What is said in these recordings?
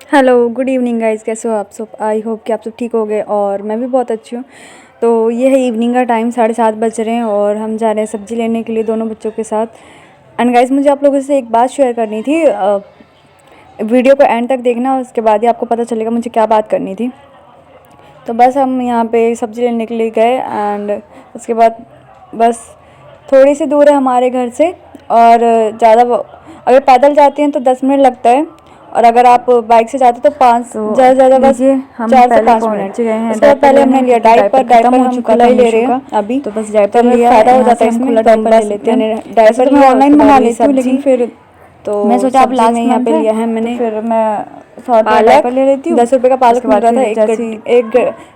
Hello, good evening guys. कैसे हो आप सब? आई होप कि आप सब ठीक हो गए और मैं भी बहुत अच्छी हूँ। तो ये है इवनिंग का टाइम, 7:30 बज रहे हैं और हम जा रहे हैं सब्ज़ी लेने के लिए दोनों बच्चों के साथ। एंड गाइस, मुझे आप लोगों से एक बात शेयर करनी थी। वीडियो को एंड तक देखना, उसके बाद ही आपको पता चलेगा मुझे क्या बात करनी थी। तो बस हम यहाँ पे सब्ज़ी लेने के लिए गए एंड उसके बाद बस थोड़ी सी दूर है हमारे घर से और अगर पैदल जाते हैं तो 10 मिनट लगता है और अगर आप बाइक से जाते तो 5 ज़्यादा ज़्यादा बस 4 से 5 मिनट। उसके बाद पहले हमने लिया डायपर हम खुला ही ले रहे हैं अभी, तो बस डायपर लिया। फ़ायदा हो जाता है इसमें, खुला डायपर ले लेते हैं। डायपर मैं ऑनलाइन मंगा लेती हूँ, लेकिन फिर तो मैं सोचा आप लास्ट में यहाँ पे लिया है मैंने। फिर मैं पालक ले लेती हूँ। 10 रुपये का पालक मिल रहा था, एक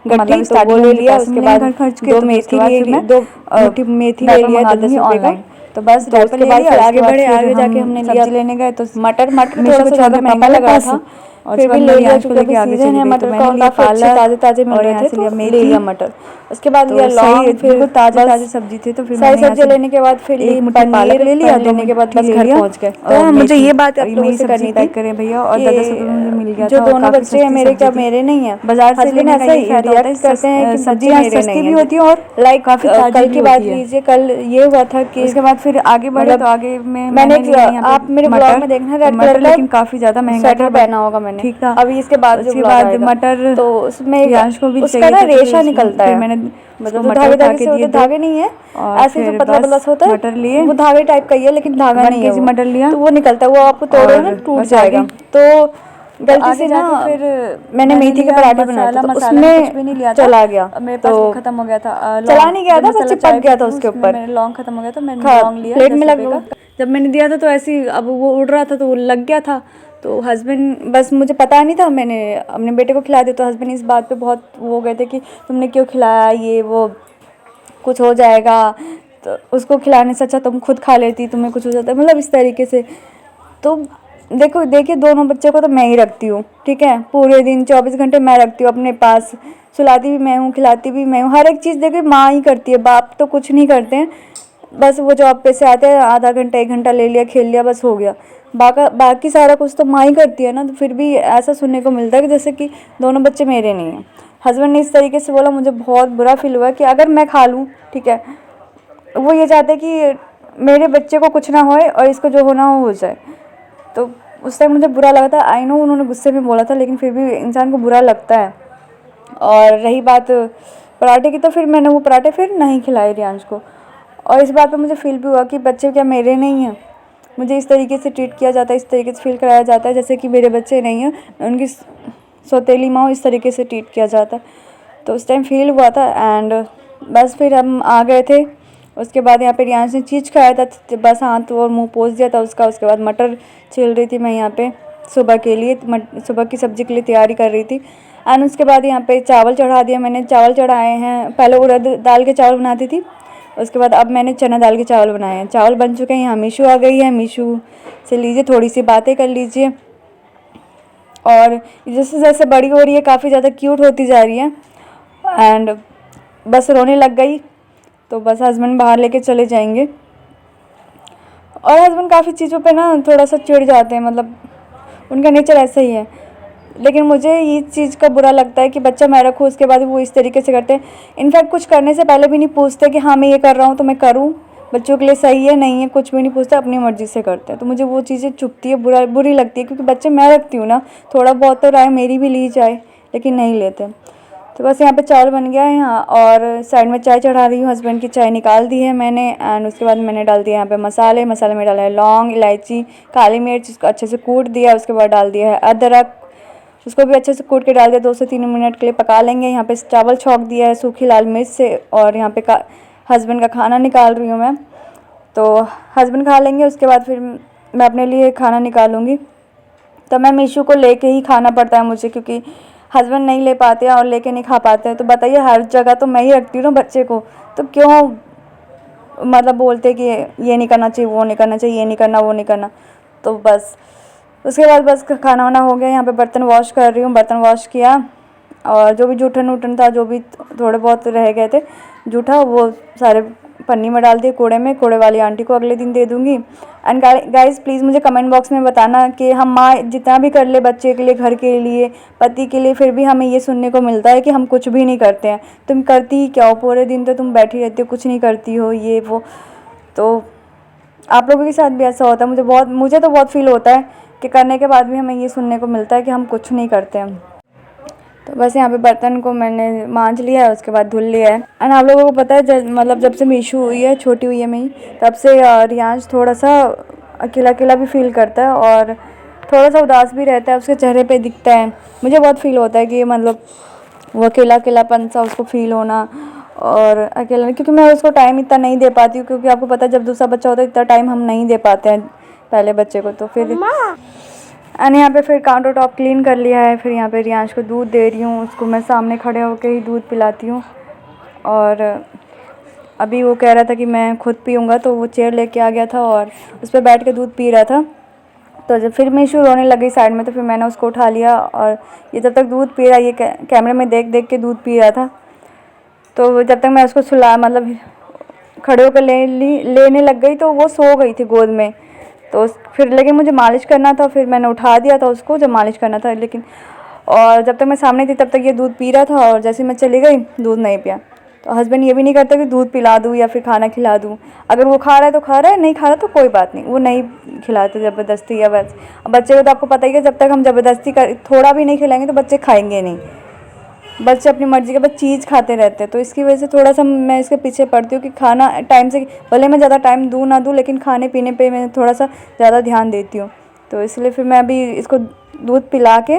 गड्ढी तो वो ले लिया। उसके बाद 2 मेथी ले ली, 2 मुट्ठी मेथी ले लिया 10 रुपये का। तो बस उसके बाद फिर आगे बढ़े, आगे जाके हमने लिया सब्जी लेने गए तो मटर थोड़ा सा ज़्यादा महंगा लग रहा था और फिर भी ले लिया क्योंकि अभी सीजन है मटर का, काफ़ी अच्छे ताज़े मिल रहे थे तो ले लिया मटर। उसके बाद लिया लौंग, फिर ताज़े सब्जी थे तो फिर सारी सब्जी लेने के बाद फिर ली पनीर ले लिया। लेने के बाद बस घर पहुँच गए। तो मुझे ये बात आप लोगों से करनी थी करें भैया, और 10 रुपये मुझे मिल गया। जो दोनों बच्चे हैं मेरे, क्या मेरे नहीं है, बाजार से लेने ऐसा ही रिएक्ट करते हैं कि सब्जी सस्ती भी होती है और लाइक काफ़ी कल की बात लीजिए, कल ये हुआ था कि उसके बाद फिर आगे बढ़े तो आगे में मैंने आप मेरे ब्लॉग में देखना रेड कलर का लेकिन काफ़ी ज़्यादा महंगा स्वेटर पहना होगा मैंने, ठीक था। अभी इसके बाद मटर तो उसमें उसका ना रेशा निकलता है, मैंने मतलब धागे नहीं है, ऐसे जो पतला पतला होता है मटर लिए, वो धागे टाइप का ही है लेकिन धागा नहीं है। मटर लिया तो वो निकलता है, वो आपको तोड़ो ना टूट जाएगा। तो गलती से ना फिर मैंने मेथी के पराठे बनाए थे तो उसमें चला गया, मेरे पास खत्म हो गया था, चला नहीं गया था बस चिपक गया था उसके ऊपर। मेरे लौंग खत्म हो गया तो मैंने लौंग लिया, प्लेट में लगा। जब मैंने दिया था तो ऐसे ही अब वो उड़ रहा था तो वो लग गया था। तो हस्बैंड, बस मुझे पता नहीं था, मैंने अपने बेटे को खिला दिया। तो हस्बैंड इस बात पे बहुत वो गए थे कि तुमने क्यों खिलाया, ये वो कुछ हो जाएगा, तो उसको खिलाने से अच्छा तुम खुद खा लेती, तुम्हें कुछ हो जाता है, मतलब इस तरीके से। तो देखिए दोनों बच्चे को तो मैं ही रखती हूँ, ठीक है, पूरे दिन 24 घंटे मैं रखती हूँ अपने पास, सुलाती भी मैं हूँ, खिलाती भी मैं हूँ, हर एक चीज़ देखिए माँ ही करती है, बाप तो कुछ नहीं करते हैं। बस वो जॉब पे से आते हैं, आधा घंटा 1 घंटा ले लिया, खेल लिया, बस हो गया। बाकी सारा कुछ तो माँ ही करती है ना। तो फिर भी ऐसा सुनने को मिलता है कि जैसे कि दोनों बच्चे मेरे नहीं हैं। हस्बैंड ने इस तरीके से बोला, मुझे बहुत बुरा फील हुआ कि अगर मैं खा लूँ, ठीक है, वो ये चाहते कि मेरे बच्चे को कुछ ना होए और इसको जो होना हो जाए। तो उस टाइम मुझे बुरा लगा था। आई नो उन्होंने गुस्से में बोला था, लेकिन फिर भी इंसान को बुरा लगता है। और रही बात पराठे की, तो फिर मैंने वो पराठे फिर नहीं खिलाए रियांश को। और इस बात पे मुझे फील भी हुआ कि बच्चे क्या मेरे नहीं हैं, मुझे इस तरीके से ट्रीट किया जाता है, इस तरीके से फील कराया जाता है जैसे कि मेरे बच्चे नहीं हैं, उनकी सौतेली माँ, इस तरीके से ट्रीट किया जाता है। तो उस टाइम फील हुआ था। एंड बस फिर हम आ गए थे। उसके बाद यहाँ पे रियांश ने चीज़ खाया था, बस हाथ और मुंह पोंछ दिया था उसका। उसके बाद मटर छील रही थी मैं यहाँ पे सुबह के लिए, सुबह की सब्ज़ी के लिए तैयारी कर रही थी। एंड उसके बाद यहाँ पे चावल चढ़ा दिया मैंने, चावल चढ़ाए हैं। पहले उड़द दाल के चावल बनाती थी, उसके बाद अब मैंने चना दाल के चावल बनाए हैं। चावल बन चुके हैं, यहाँ मीशू आ गई है, मीशू से लीजिए थोड़ी सी बातें कर लीजिए। और जैसे जैसे बड़ी हो रही है, काफ़ी ज़्यादा क्यूट होती जा रही है। एंड बस रोने लग गई तो बस हस्बैंड बाहर लेके चले जाएंगे। और हस्बैंड काफ़ी चीज़ों पे ना थोड़ा सा चिढ़ जाते हैं, मतलब उनका नेचर ऐसा ही है। लेकिन मुझे इस चीज़ का बुरा लगता है कि बच्चा मैं रखूँ, उसके बाद वो इस तरीके से करते हैं। इनफैक्ट कुछ करने से पहले भी नहीं पूछते कि हाँ मैं ये कर रहा हूँ तो मैं करूँ, बच्चों के लिए सही है नहीं है, कुछ भी नहीं पूछते, अपनी मर्ज़ी से करते हैं। तो मुझे वो चीज़ें चुभती है, बुरी लगती है, क्योंकि बच्चे मैं रखती हूँ ना, थोड़ा बहुत तो राय मेरी भी ली जाए, लेकिन नहीं लेते। तो बस यहाँ पे चावल बन गया है यहाँ, और साइड में चाय चढ़ा रही हूँ। हस्बैंड की चाय निकाल दी है मैंने। एंड उसके बाद मैंने डाल दिया यहाँ पे मसाले में डाला है लौंग, इलायची, काली मिर्च, उसको अच्छे से कूट दिया। उसके बाद डाल दिया है अदरक, उसको भी अच्छे से कूट के डाल दिया। 2 से 3 मिनट के लिए पका लेंगे। यहाँ पे चावल छौंक दिया है सूखी लाल मिर्च से। और यहाँ पे हस्बैंड का खाना निकाल रही हूँ मैं, तो हस्बैंड खा लेंगे, उसके बाद फिर मैं अपने लिए खाना निकालूँगी। तो मैं मीशू को लेके ही खाना पड़ता है मुझे, क्योंकि हस्बैंड नहीं ले पाते हैं और लेके नहीं खा पाते हैं। तो बताइए, हर जगह तो मैं ही रखती हूँ ना बच्चे को, तो क्यों मतलब बोलते कि ये नहीं करना चाहिए, वो नहीं करना चाहिए, ये नहीं करना, वो नहीं करना। तो बस उसके बाद बस खाना वाना हो गया। यहाँ पे बर्तन वॉश कर रही हूँ, बर्तन वॉश किया, और जो भी जूठन वूठन था, जो भी थोड़े बहुत रह गए थे जूठा, वो सारे पन्नी में डाल दिए कूड़े में, कूड़े वाली आंटी को अगले दिन दे दूँगी। एंड गाइज़ प्लीज़ मुझे कमेंट बॉक्स में बताना कि हम माँ जितना भी कर ले बच्चे के लिए, घर के लिए, पति के लिए, फिर भी हमें ये सुनने को मिलता है कि हम कुछ भी नहीं करते हैं। तुम करती ही क्या हो, पूरे दिन तो तुम बैठी रहती हो, कुछ नहीं करती हो, ये वो। तो आप लोगों के साथ भी ऐसा होता है? मुझे तो बहुत फील होता है कि करने के बाद भी हमें ये सुनने को मिलता है कि हम कुछ नहीं करते हैं। तो बस यहाँ पे बर्तन को मैंने मांज लिया है, उसके बाद धुल लिया है। एंड आप लोगों को पता है जब से मीशू हुई है, छोटी हुई है मेरी, तब से रियांश थोड़ा सा अकेला अकेला भी फील करता है और थोड़ा सा उदास भी रहता है, उसके चेहरे पे दिखता है। मुझे बहुत फील होता है कि मतलब वो अकेला अकेलापन सा उसको फील होना और अकेला, क्योंकि मैं उसको टाइम इतना नहीं दे पाती हूँ, क्योंकि आपको पता है जब दूसरा बच्चा होता है इतना टाइम हम नहीं दे पाते हैं पहले बच्चे को। तो फिर एंड यहाँ पे फिर काउंटर टॉप क्लीन कर लिया है। फिर यहाँ पे रियांश को दूध दे रही हूँ, उसको मैं सामने खड़े होकर ही दूध पिलाती हूँ। और अभी वो कह रहा था कि मैं खुद पीऊँगा, तो वो चेयर लेके आ गया था और उस पर बैठ के दूध पी रहा था। तो जब फिर मीशू रोने लगी साइड में, तो फिर मैंने उसको उठा लिया और ये जब तक दूध पी रहा, ये कैमरे में देख देख के दूध पी रहा था। तो जब तक मैं उसको सुला मतलब खड़े होकर लेने लग गई, तो वो सो गई थी गोद में। तो फिर लेकिन मुझे मालिश करना था, फिर मैंने उठा दिया था उसको जब मालिश करना था, लेकिन और जब तक मैं सामने थी तब तक ये दूध पी रहा था और जैसे मैं चली गई दूध नहीं पिया। तो हस्बैंड ये भी नहीं करता कि दूध पिला दूँ या फिर खाना खिला दूँ। अगर वो खा रहा है तो खा रहा है, नहीं खा रहा तो कोई बात नहीं, वो नहीं खिलाते ज़बरदस्ती या वैसे। बच्चे को तो आपको पता ही है, जब तक हम ज़बरदस्ती कर थोड़ा भी नहीं खिलाएंगे तो बच्चे खाएंगे नहीं। बच्चे अपनी मर्ज़ी के बस चीज़ खाते रहते हैं। तो इसकी वजह से थोड़ा सा मैं इसके पीछे पड़ती हूँ कि खाना टाइम से, भले मैं ज़्यादा टाइम दूँ ना दूँ, लेकिन खाने पीने पे मैं थोड़ा सा ज़्यादा ध्यान देती हूँ। तो इसलिए फिर मैं अभी इसको दूध पिला के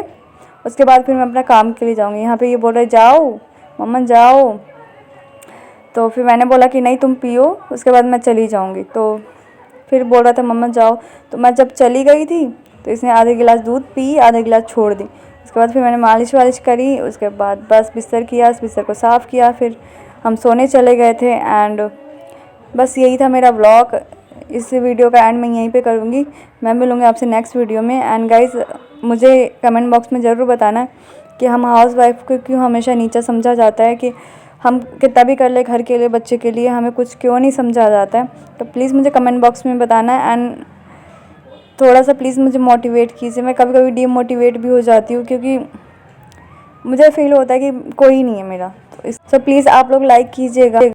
उसके बाद फिर मैं अपना काम के लिए जाऊँगी। यहाँ पे ये बोल रहे जाओ मम्मा जाओ, तो फिर मैंने बोला कि नहीं तुम पियो, उसके बाद मैं चली जाऊँगी। तो फिर बोल रहा था मम्मा जाओ, तो मैं जब चली गई थी तो इसने आधे गिलास दूध पी, आधे गिलास छोड़ दी। उसके बाद फिर मैंने मालिश वालिश करी, उसके बाद बस बिस्तर किया, बिस्तर को साफ़ किया, फिर हम सोने चले गए थे। एंड बस यही था मेरा व्लॉग। इस वीडियो का एंड मैं यहीं पे करूँगी। मैं मिलूँगी आपसे नेक्स्ट वीडियो में। एंड गाइज़ मुझे कमेंट बॉक्स में ज़रूर बताना कि हम हाउस वाइफ को क्यों हमेशा नीचा समझा जाता है, कि हम कितना भी कर ले घर के लिए, बच्चे के लिए, हमें कुछ क्यों नहीं समझा जाता है। तो प्लीज़ मुझे कमेंट बॉक्स में बताना है। एंड थोड़ा सा प्लीज़ मुझे मोटिवेट कीजिए। मैं कभी कभी डीमोटिवेट भी हो जाती हूँ, क्योंकि मुझे फील होता है कि कोई नहीं है मेरा। तो प्लीज़ आप लोग लाइक कीजिएगा।